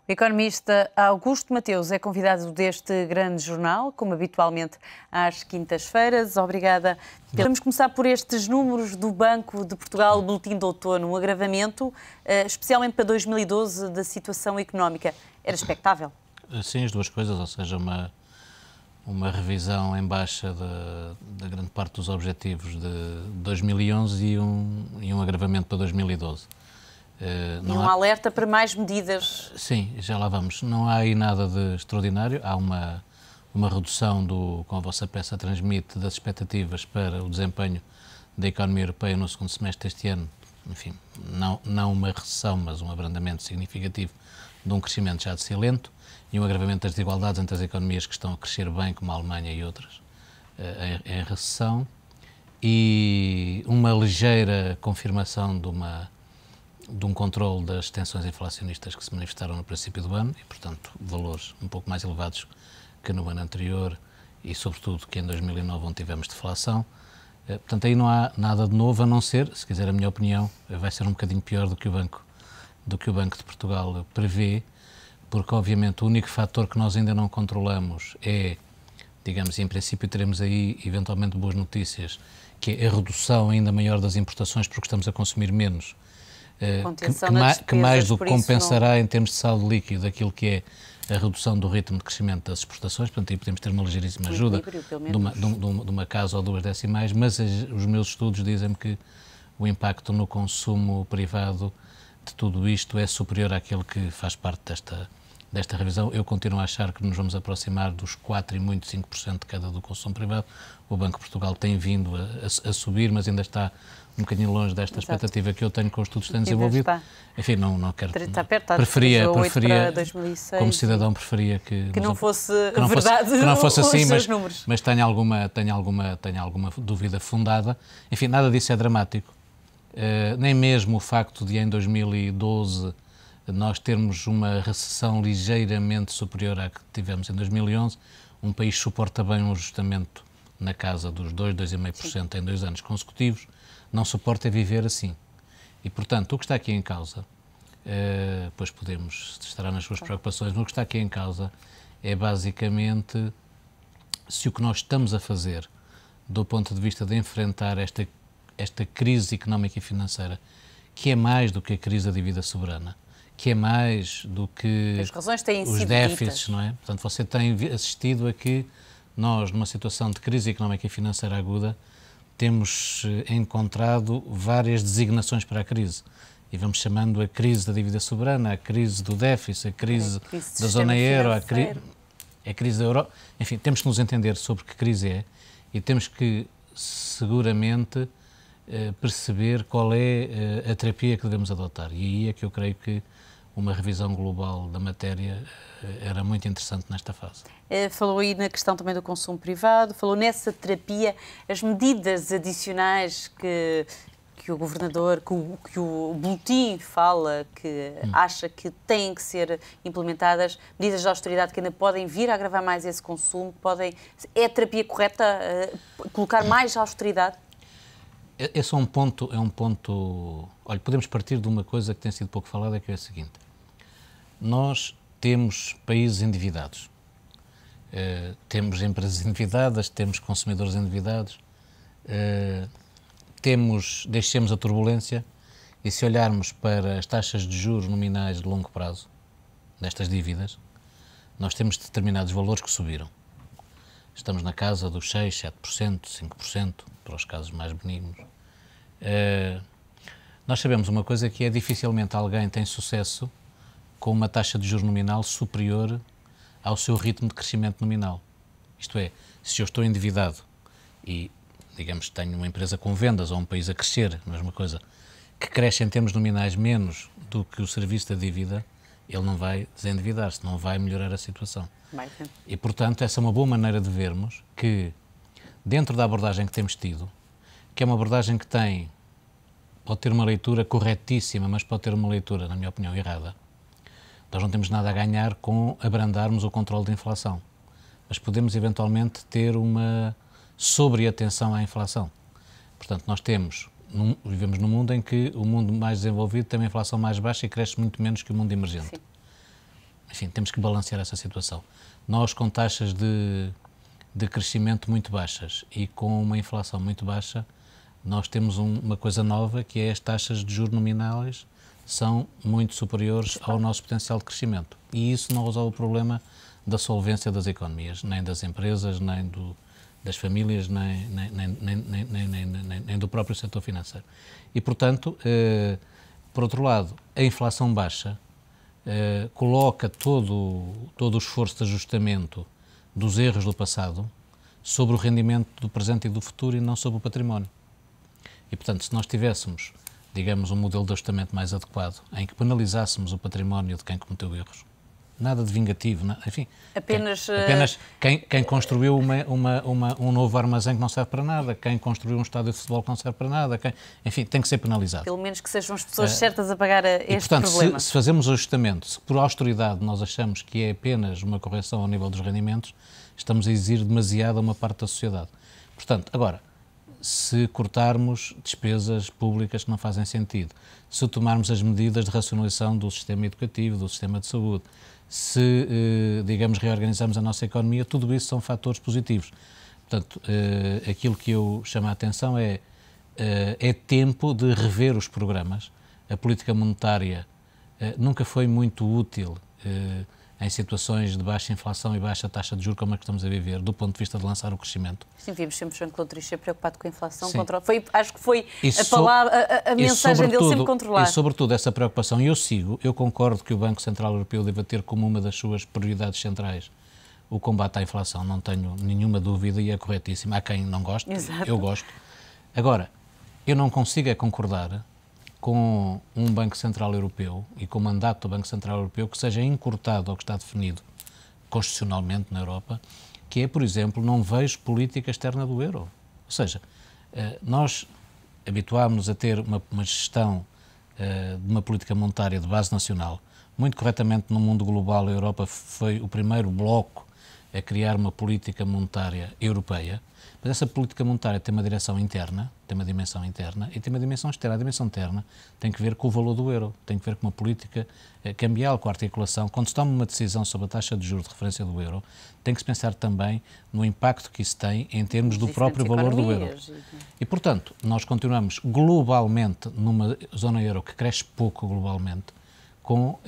O economista Augusto Mateus é convidado deste grande jornal, como habitualmente às quintas-feiras. Obrigada. Vamos começar por estes números do Banco de Portugal, Boletim de Outono, um agravamento, especialmente para 2012, da situação económica. Era expectável? Sim, as duas coisas, ou seja, uma revisão em baixa da grande parte dos objetivos de 2011 e um agravamento para 2012. E um alerta para mais medidas. Sim, já lá vamos. Não há aí nada de extraordinário. Há uma redução, como a vossa peça transmite, das expectativas para o desempenho da economia europeia no segundo semestre deste ano. Enfim, não uma recessão, mas um abrandamento significativo de um crescimento já de ser lento e um agravamento das desigualdades entre as economias que estão a crescer bem, como a Alemanha e outras, em recessão, e uma ligeira confirmação de um controle das tensões inflacionistas que se manifestaram no princípio do ano e, portanto, valores um pouco mais elevados que no ano anterior e, sobretudo, que em 2009, onde tivemos deflação. Portanto, aí não há nada de novo, a não ser, se quiser a minha opinião, vai ser um bocadinho pior do que o Banco de Portugal prevê, porque, obviamente, o único fator que nós ainda não controlamos é, digamos, e em princípio teremos aí, eventualmente, boas notícias, que é a redução ainda maior das importações, porque estamos a consumir menos, que mais do que compensará em termos de saldo líquido aquilo que é a redução do ritmo de crescimento das exportações. Portanto, aí podemos ter uma ligeiríssima ajuda de uma casa ou duas decimais, mas os meus estudos dizem-me que o impacto no consumo privado de tudo isto é superior àquele que faz parte desta revisão. Eu continuo a achar que nos vamos aproximar dos 4% e muito 5% de queda do consumo privado. O Banco de Portugal tem vindo a subir, mas ainda está um bocadinho longe desta expectativa que eu tenho com os estudos que têm desenvolvido. Enfim, não quero... Está perto, preferia para 2006, como cidadão, preferia que não fosse verdade que não fosse assim, números. Mas tenho alguma dúvida fundada. Enfim, nada disso é dramático. Nem mesmo o facto de em 2012 nós termos uma recessão ligeiramente superior à que tivemos em 2011, um país suporta bem um ajustamento na casa dos 2,5% em 2 anos consecutivos, não suporta viver assim. E, portanto, o que está aqui em causa, pois estará nas suas preocupações, mas o que está aqui em causa é basicamente se o que nós estamos a fazer do ponto de vista de enfrentar esta crise económica e financeira, que é mais do que a crise da dívida soberana, que é mais do que as razões têm os sido déficits, ditas. não é? Portanto, você tem assistido a que nós, numa situação de crise económica e financeira aguda, temos encontrado várias designações para a crise. E vamos chamando a crise da dívida soberana, a crise do déficit, a crise da zona euro, a crise da Europa. Enfim, temos que nos entender sobre que crise é e temos que, seguramente, perceber qual é a terapia que devemos adotar. E aí é que eu creio que uma revisão global da matéria era muito interessante nesta fase. Falou aí na questão também do consumo privado, falou nessa terapia, as medidas adicionais que o governador, que o boletim fala, que acha que têm que ser implementadas, medidas de austeridade que ainda podem vir a agravar mais esse consumo, é a terapia correta colocar mais austeridade? Esse é um ponto... Olha, podemos partir de uma coisa que tem sido pouco falada, que é a seguinte. Nós temos países endividados, temos empresas endividadas, temos consumidores endividados, deixemos a turbulência e se olharmos para as taxas de juros nominais de longo prazo destas dívidas, nós temos determinados valores que subiram. Estamos na casa dos 6%, 7%, 5%, para os casos mais benignos. Nós sabemos uma coisa que é dificilmente alguém tem sucesso com uma taxa de juros nominal superior ao seu ritmo de crescimento nominal. Isto é, se eu estou endividado e, digamos, tenho uma empresa com vendas ou um país a crescer, a mesma coisa, que cresce em termos nominais menos do que o serviço da dívida, ele não vai desendividar-se, não vai melhorar a situação. E, portanto, essa é uma boa maneira de vermos que, dentro da abordagem que temos tido, que é uma abordagem que pode ter uma leitura corretíssima, mas pode ter uma leitura, na minha opinião, errada. Nós não temos nada a ganhar com abrandarmos o controle da inflação, mas podemos, eventualmente, ter uma sobreatenção à inflação. Portanto, nós vivemos num mundo em que o mundo mais desenvolvido tem uma inflação mais baixa e cresce muito menos que o mundo emergente. Sim. enfim, temos que balancear essa situação. Nós, com taxas de crescimento muito baixas e com uma inflação muito baixa, nós temos uma coisa nova, que é as taxas de juros nominais são muito superiores ao nosso potencial de crescimento. E isso não resolve o problema da solvência das economias, nem das empresas, nem das famílias, nem do próprio setor financeiro. E, portanto, por outro lado, a inflação baixa coloca todo o esforço de ajustamento dos erros do passado sobre o rendimento do presente e do futuro e não sobre o património. E, portanto, se nós tivéssemos, digamos, um modelo de ajustamento mais adequado, em que penalizássemos o património de quem cometeu erros, nada de vingativo, enfim, apenas quem construiu um novo armazém que não serve para nada, quem construiu um estádio de futebol que não serve para nada, enfim, tem que ser penalizado. Pelo menos que sejam as pessoas certas a pagar este portanto, problema. Se fazemos o ajustamento, se por austeridade nós achamos que é apenas uma correção ao nível dos rendimentos, estamos a exigir demasiado a uma parte da sociedade. Portanto, agora, se cortarmos despesas públicas que não fazem sentido, se tomarmos as medidas de racionalização do sistema educativo, do sistema de saúde, se, digamos, reorganizarmos a nossa economia, tudo isso são fatores positivos. Portanto, aquilo que eu chamo a atenção é tempo de rever os programas. A política monetária nunca foi muito útil em situações de baixa inflação e baixa taxa de juros como a que estamos a viver, do ponto de vista de lançar o crescimento. Sim, vimos sempre Jean Claude Trichet preocupado com a inflação. Acho que foi a mensagem dele sempre controlar. E, sobretudo, essa preocupação, eu concordo que o Banco Central Europeu deva ter como uma das suas prioridades centrais o combate à inflação, não tenho nenhuma dúvida e é corretíssimo. Há quem não goste, eu gosto. Agora, eu não consigo concordar com um Banco Central Europeu e com o mandato do Banco Central Europeu que seja encurtado ao que está definido constitucionalmente na Europa, que é, por exemplo, não vejo política externa do euro. Ou seja, nós habituámos-nos a ter uma gestão de uma política monetária de base nacional. Muito corretamente, no mundo global, a Europa foi o primeiro bloco a criar uma política monetária europeia. Mas essa política monetária tem uma direção interna, tem uma dimensão interna e tem uma dimensão externa. A dimensão interna tem que ver com o valor do euro, tem que ver com uma política cambial, com a articulação. Quando se toma uma decisão sobre a taxa de juros de referência do euro, tem que se pensar também no impacto que isso tem em termos do próprio valor do euro. E, portanto, nós continuamos globalmente numa zona euro que cresce pouco globalmente, com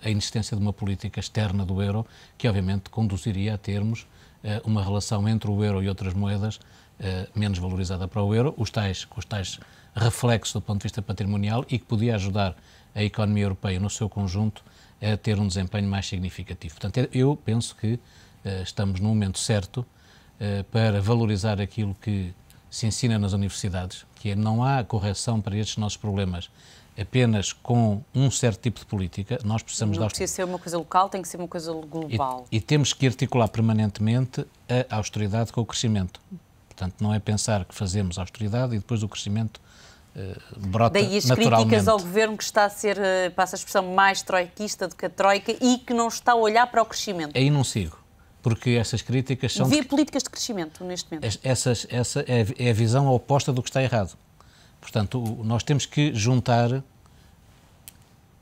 a inexistência de uma política externa do euro, que obviamente conduziria a termos uma relação entre o euro e outras moedas menos valorizada para o euro, com os tais reflexos do ponto de vista patrimonial e que podia ajudar a economia europeia no seu conjunto a ter um desempenho mais significativo. Portanto, eu penso que estamos no momento certo para valorizar aquilo que se ensina nas universidades, que é não há correção para estes nossos problemas apenas com um certo tipo de política. Nós precisamos não precisa ser uma coisa local, tem que ser uma coisa global. E temos que articular permanentemente a austeridade com o crescimento. Portanto, não é pensar que fazemos austeridade e depois o crescimento brota naturalmente. Daí as críticas ao governo que está a ser, passa a expressão, mais troiquista do que a troika e que não está a olhar para o crescimento. Aí não sigo, porque essas críticas são... Havia políticas de crescimento neste momento. Essa é a visão oposta do que está errado. Portanto, nós temos que juntar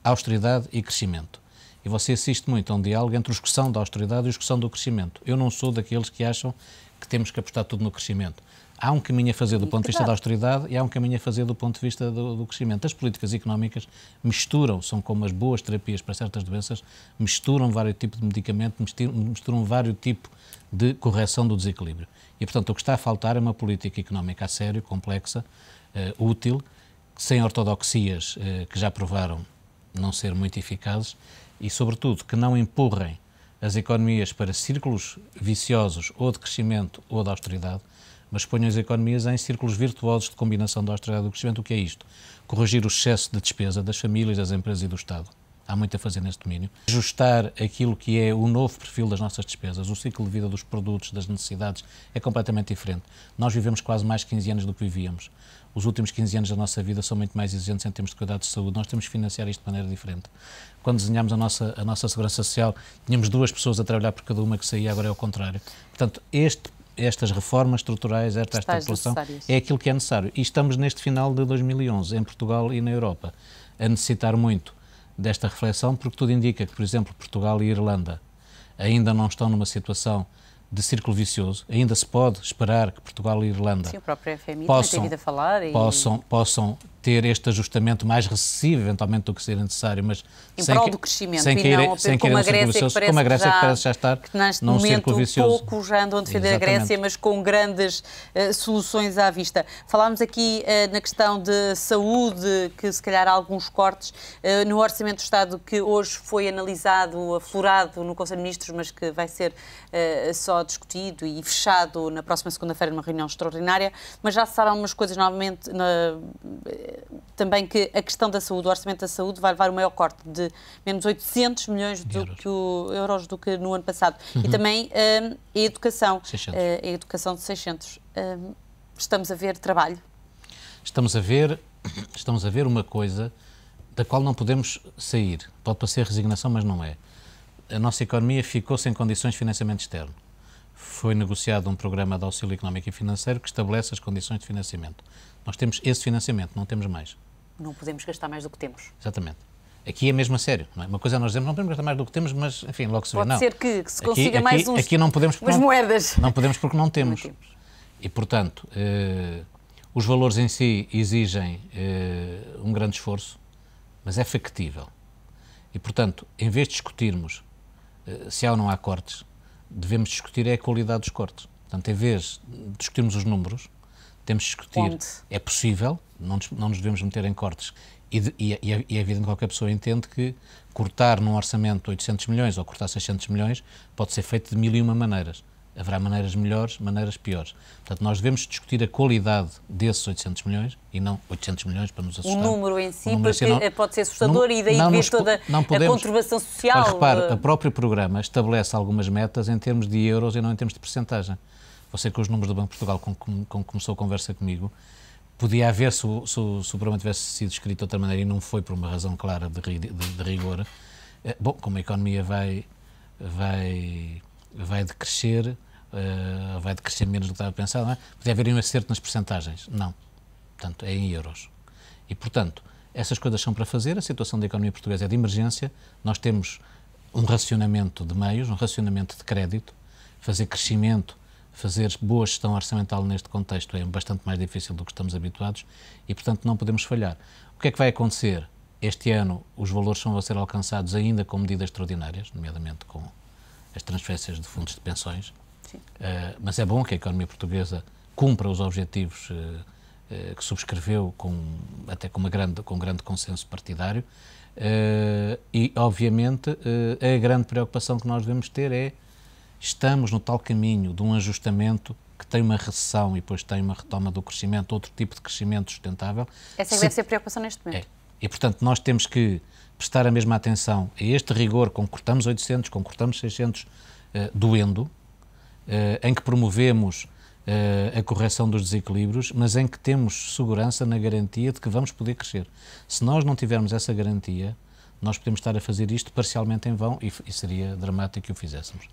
austeridade e crescimento. E você assiste muito a um diálogo entre os que são da austeridade e os que são do crescimento. Eu não sou daqueles que acham que temos que apostar tudo no crescimento. Há um caminho a fazer do ponto de vista da austeridade e há um caminho a fazer do ponto de vista do crescimento. As políticas económicas misturam, são como as boas terapias para certas doenças, misturam vários tipos de medicamento, misturam vários tipos de correção do desequilíbrio. E, portanto, o que está a faltar é uma política económica a sério, complexa, útil, sem ortodoxias que já provaram não ser muito eficazes e, sobretudo, que não empurrem as economias para círculos viciosos ou de crescimento ou de austeridade, mas ponham as economias em círculos virtuosos de combinação da austeridade e do crescimento. O que é isto? Corrigir o excesso de despesa das famílias, das empresas e do Estado. Há muito a fazer neste domínio. Ajustar aquilo que é o novo perfil das nossas despesas, o ciclo de vida dos produtos, das necessidades, é completamente diferente. Nós vivemos quase mais 15 anos do que vivíamos. Os últimos 15 anos da nossa vida são muito mais exigentes em termos de cuidados de saúde. Nós temos que financiar isto de maneira diferente. Quando desenhámos a nossa segurança social, tínhamos 2 pessoas a trabalhar por cada uma que saía, agora é o contrário. Portanto, estas reformas estruturais, esta articulação, é aquilo que é necessário. E estamos neste final de 2011, em Portugal e na Europa, a necessitar muito desta reflexão, porque tudo indica que, por exemplo, Portugal e Irlanda ainda não estão numa situação de círculo vicioso. Ainda se pode esperar que Portugal e Irlanda Sim, o próprio FMI tem vindo a falar possam ter este ajustamento mais recessivo, eventualmente, do que seria necessário, mas em prol do crescimento, sem como a Grécia, que parece já estar num círculo vicioso. Poucos já andam a defender a Grécia, mas com grandes soluções à vista. Falámos aqui na questão de saúde, que se calhar há alguns cortes no Orçamento do Estado, que hoje foi analisado, aflorado no Conselho de Ministros, mas que vai ser só discutido e fechado na próxima segunda-feira numa reunião extraordinária. Mas já se sabem algumas coisas novamente, também que a questão da saúde, o Orçamento da Saúde vai levar o maior corte de menos 800 milhões euros do que no ano passado. E também a educação, 600. A educação de 600. Estamos a ver trabalho. Estamos a ver uma coisa da qual não podemos sair. Pode parecer resignação, mas não é. A nossa economia ficou sem condições de financiamento externo. Foi negociado um programa de auxílio económico e financeiro que estabelece as condições de financiamento. Nós temos esse financiamento, não temos mais. Não podemos gastar mais do que temos. Exatamente. Aqui é mesmo a sério. Não é? Uma coisa é nós dizemos, não podemos gastar mais do que temos, mas, enfim, logo se vê. Pode ser que se consiga mais umas moedas. Não podemos porque não temos. E, portanto, os valores em si exigem um grande esforço, mas é factível. E, portanto, em vez de discutirmos se há ou não há cortes, devemos discutir a qualidade dos cortes. Portanto, em vez de discutirmos os números, temos de discutir, é possível, não nos devemos meter em cortes, e é evidente que qualquer pessoa entende que cortar num orçamento 800 milhões ou cortar 600 milhões pode ser feito de 1001 maneiras. Haverá maneiras melhores, maneiras piores. Portanto, nós devemos discutir a qualidade desses 800 milhões e não 800 milhões para nos assustar. O número em si, porque pode ser assustador e daí ver toda a conturbação social. Mas repare, o próprio programa estabelece algumas metas em termos de euros e não em termos de percentagem. Você, com os números do Banco de Portugal, com começou a conversa comigo, podia haver, se o programa tivesse sido escrito de outra maneira e não foi por uma razão clara de rigor, bom, como a economia vai decrescer, vai decrescer menos do que estava pensado, não é? Podia haver um acerto nas percentagens. Não. Portanto, é em euros. E, portanto, essas coisas são para fazer. A situação da economia portuguesa é de emergência. Nós temos um racionamento de meios, um racionamento de crédito. Fazer crescimento, fazer boa gestão orçamental neste contexto é bastante mais difícil do que estamos habituados e, portanto, não podemos falhar. O que é que vai acontecer? Este ano os valores vão ser alcançados ainda com medidas extraordinárias, nomeadamente com as transferências de fundos de pensões, mas é bom que a economia portuguesa cumpra os objetivos que subscreveu até com grande consenso partidário e, obviamente, a grande preocupação que nós devemos ter é estamos no tal caminho de um ajustamento que tem uma recessão e depois tem uma retoma do crescimento, outro tipo de crescimento sustentável. Essa deve ser a preocupação neste momento. E, portanto, nós temos que prestar a mesma atenção a este rigor com que cortamos 800, com que cortamos 600, doendo, em que promovemos a correção dos desequilíbrios, mas em que temos segurança na garantia de que vamos poder crescer. Se nós não tivermos essa garantia, nós podemos estar a fazer isto parcialmente em vão e seria dramático que o fizéssemos.